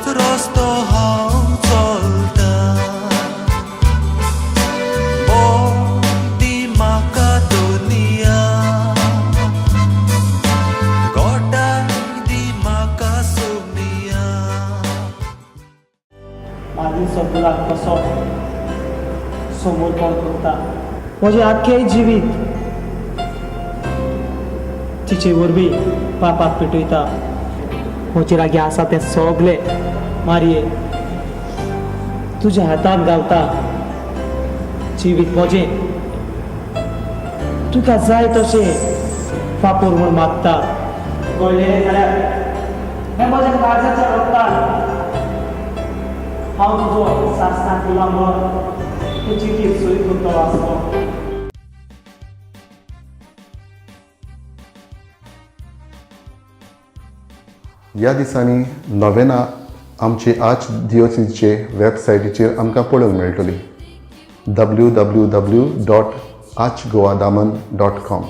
तोच रस्तो हांव चलता मोदी म्हाका दुनिया गोटाय दी म्हाका सोनिया मागील सगळ्याक कसो समोर कोण करता म्हजें आख्खें जिवीत तिचे वरवीं पापाक पेटयता म्हजे लागीं आसा तें सगळें मारये तुज्या हातांत गावता जिवीत म्हजें तुका जाय तशें वापर म्हूण मागता कळ्ळें जाल्यार हें म्हज्या काळजाच्या रगतान हांव तुजो सासणाक दिला म्हण तूं चिठ्ठीत सई करतलो आसलो ह्या दिसांनी नवेनां आमची आच दियोसीचे वेबसायटीचेर आमकां पळोवंक मेळटली www.achgoadaman.com